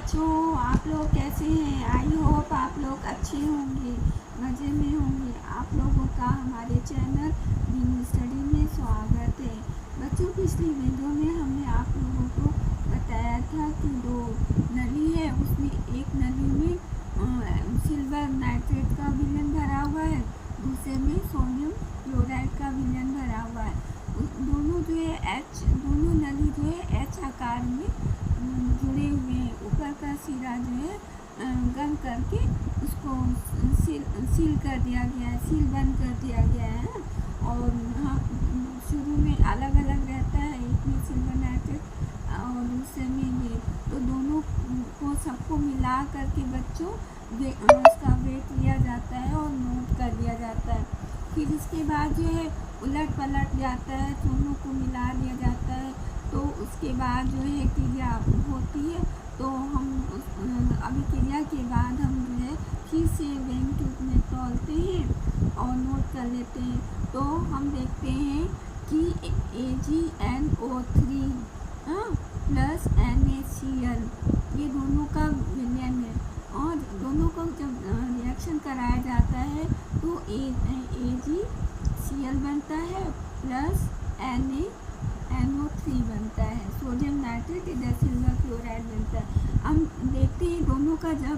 बच्चों, आप लोग कैसे हैं? आई होप आप लोग अच्छे होंगे, मज़े में होंगे। आप लोगों का हमारे चैनल बीनी स्टडी में स्वागत है। बच्चों, पिछली वीडियो में हमने आप लोगों को बताया था कि दो नली है, उसमें एक नली में सिल्वर नाइट्रेट का विलयन भरा हुआ है, दूसरे में सोडियम क्लोराइड का विलयन भरा हुआ है। दोनों जो है दोनों नली जो है एच आकार में जुड़े हुए हैं। ऊपर का सिरा जो है गम करके उसको सील कर दिया गया है, सील बंद कर दिया गया है। और हाँ, शुरू में अलग अलग रहता है, एक में सिल्वर नाइट्रेट और दूसरे में ये। तो दोनों को सबको मिला करके बच्चों उसका वेट लिया जाता है और नोट कर लिया जाता है। फिर इसके बाद जो है उलट पलट जाता है, दोनों को मिला दिया जाता है। तो उसके बाद जो है क्रिया होती है। तो हम अभी क्रिया के बाद हम जो है फिर से वेन ट्यूब में तौलते हैं और नोट कर लेते हैं। तो हम देखते हैं कि AgNO3 प्लस NaCl ये दोनों का विलयन है। और दोनों को जब रिएक्शन कराया जाता है तो AgCl बनता है प्लस NaNO3 बनता है, सोडियम नाइट्रेट इधर सिल्वर क्लोराइड बनता है। हम देखते हैं दोनों का जब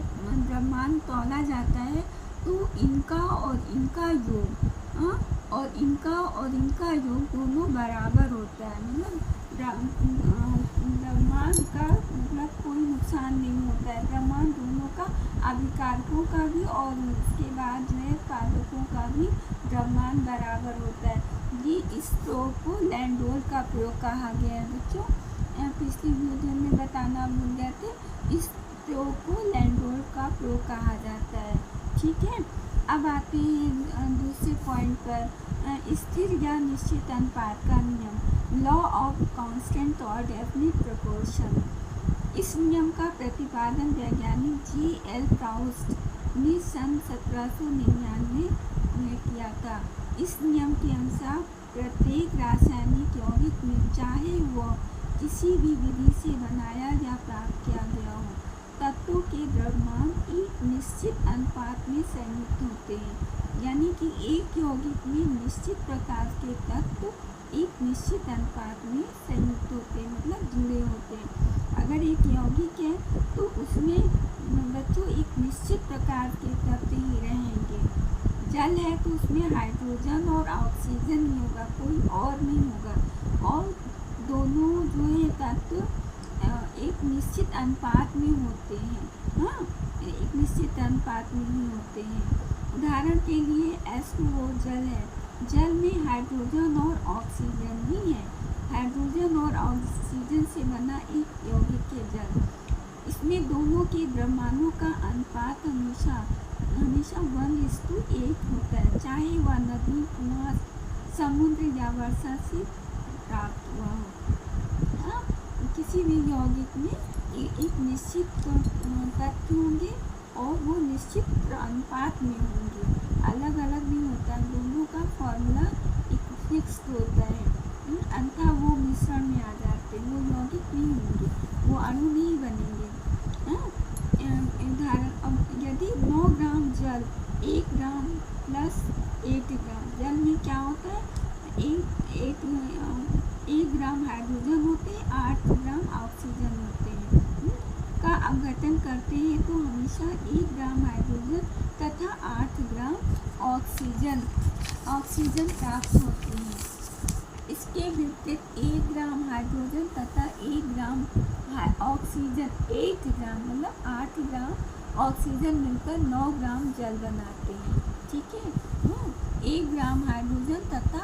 मान तौला जाता है तो इनका और इनका योग और इनका योग दोनों बराबर होता है। मतलब द्रव्यमान का मतलब कोई नुकसान नहीं होता है। द्रव्यमान दोनों का, अभिकारकों का भी और उसके बाद जो है पादकों का भी द्रव्यमान बराबर होता है। ये इस प्रयोग को लैंडोल का प्रयोग कहा गया है। बच्चों, पिछली वीडियो में बताना भूल गए थे, इस प्रयोग को लैंडोल का प्रयोग कहा जाता है। ठीक है, अब आते हैं दूसरे पॉइंट पर, स्थिर या निश्चित अनुपात का नियम, लॉ ऑफ कांस्टेंट और डेफिनिट प्रोपोर्शन। इस नियम का प्रतिपादन वैज्ञानिक G.L. प्राउस्ट ने सन 1799 में किया था। इस नियम के अनुसार प्रत्येक रासायनिक यौगिक में, चाहे वह किसी भी विधि से बनाया या प्राप्त किया गया हो, तत्वों के द्रव्यमान एक निश्चित अनुपात में संयुक्त होते हैं। यानी कि एक यौगिक में निश्चित प्रकार के तत्व एक निश्चित अनुपात में संयुक्त होते हैं, मतलब जुड़े होते हैं। अगर एक यौगिक है तो उसमें बच्चों एक निश्चित प्रकार के तत्व ही रहेंगे। जल है तो उसमें हाइड्रोजन और ऑक्सीजन ही होगा, कोई और नहीं होगा। और दोनों जो है तत्व एक निश्चित अनुपात में होते हैं। एक निश्चित अनुपात में ही होते हैं। उदाहरण के लिए H2O जल है, जल में हाइड्रोजन और ऑक्सीजन ही है। हाइड्रोजन और ऑक्सीजन से बना एक यौगिक है जल। इसमें दोनों के द्रव्यमानों का अनुपात हमेशा 1:1 होता है, चाहे वह नदी, कुआं, समुद्र या वर्षा से प्राप्त हुआ हो। किसी भी यौगिक में एक निश्चित तत्व होंगे और वो निश्चित अनुपात में होंगे, अलग अलग नहीं होता। दोनों का फॉर्मूला एक फिक्स्ड होता है, अन्यथा वो मिश्रण में आ जाते हैं, वो यौगिक नहीं होंगे, वो अणु नहीं बनेंगे। उदाहरण, अब यदि 9 ग्राम जल 1 ग्राम प्लस 8 ग्राम, जल में क्या होता है, 1 ग्राम हाइड्रोजन होते हैं, 8 ग्राम ऑक्सीजन होते हैं, का अपघटन करते हैं तो हमेशा 1 ग्राम हाइड्रोजन तथा 8 ग्राम ऑक्सीजन प्राप्त होती है। इसके विपरीत 1 ग्राम हाइड्रोजन तथा 1 ग्राम ऑक्सीजन, 8 ग्राम मतलब 8 ग्राम ऑक्सीजन मिलकर 9 ग्राम जल बनाते हैं। ठीक है, 1 ग्राम हाइड्रोजन तथा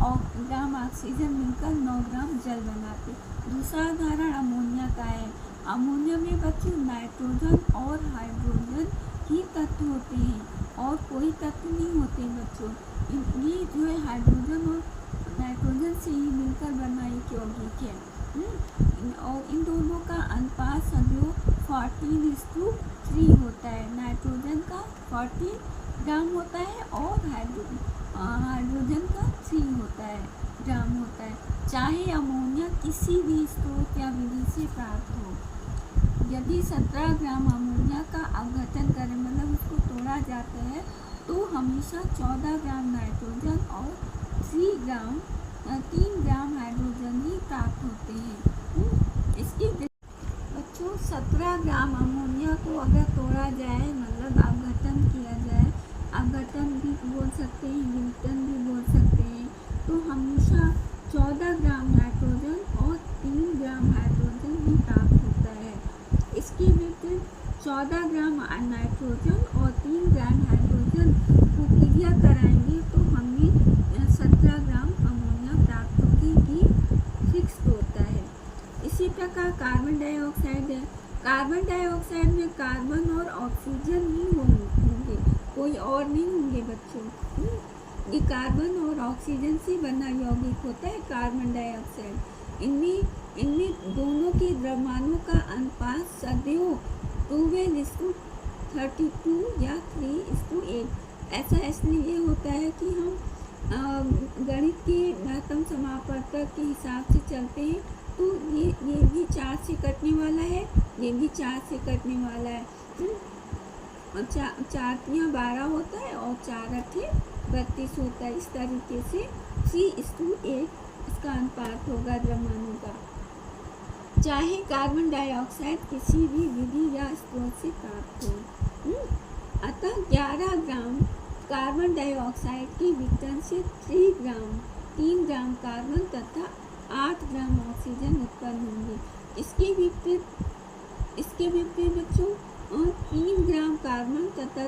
8 ग्राम ऑक्सीजन मिलकर 9 ग्राम जल बनाते। दूसरा उदाहरण अमोनिया का है। अमोनिया में बच्चों नाइट्रोजन और हाइड्रोजन ही तत्व होते हैं और कोई तत्व नहीं होते बच्चों। ये जो है हाइड्रोजन और नाइट्रोजन से ही मिलकर बना एक यौगिक है। और इन दोनों का अनुपात सदैव 14:3 होता है। नाइट्रोजन का 40 ग्राम होता है और हाइड्रोजन का 3 होता है ग्राम होता है। चाहे अमोनिया किसी भी स्रोत या विधि से प्राप्त हो। यदि 17 ग्राम अमोनिया का अपघटन करें, मतलब उसको तोड़ा जाता है, तो हमेशा 14 ग्राम नाइट्रोजन और 3 ग्राम हाइड्रोजन ही प्राप्त होते हैं। इसकी बच्चों 17 ग्राम अमोनिया को अगर तोड़ा जाए, मतलब अपघटन किया जाए, अपघटन भी बोल सकते हैं, विघटन भी बोल सकते हैं, तो हमेशा 14 ग्राम नाइट्रोजन और 3 ग्राम हाइड्रोजन ही प्राप्त होता है। इसके विपरीत 14 ग्राम नाइट्रोजन और 3 ग्राम हाइड्रोजन को क्रिया कराएंगे तो हमें 17 ग्राम अमोनिया प्राप्त होगी, ये फिक्स होता है। इसी प्रकार कार्बन डाइऑक्साइड है। कार्बन डाइऑक्साइड में कार्बन और ऑक्सीजन ही होंगे, कोई और नहीं होंगे बच्चों। ये कार्बन और ऑक्सीजन से बना यौगिक होता है कार्बन डाइऑक्साइड। इनमें दोनों के द्रव्यमानों का अनुपात सदैव 12:32 या 3:8। ऐसा इसलिए होता है कि हम गणित के घातम समापवर्तक के हिसाब से चलते हैं, तो ये भी 4 से कटने वाला है, ये भी 4 से कटने वाला है। और 4 तियां 12 होता है और 4 अठे 32 होता है। इस तरीके से 3:8 इसका अनुपात होगा द्रव्यमानों का, चाहे कार्बन डाइऑक्साइड किसी भी विधि या स्रोत से प्राप्त हो। अतः 11 ग्राम कार्बन डाइऑक्साइड के विघटन से 3 ग्राम कार्बन तथा 8 ग्राम ऑक्सीजन उत्पन्न होंगे। इसके विपरीत बच्चों 3 ग्राम कार्बन तथा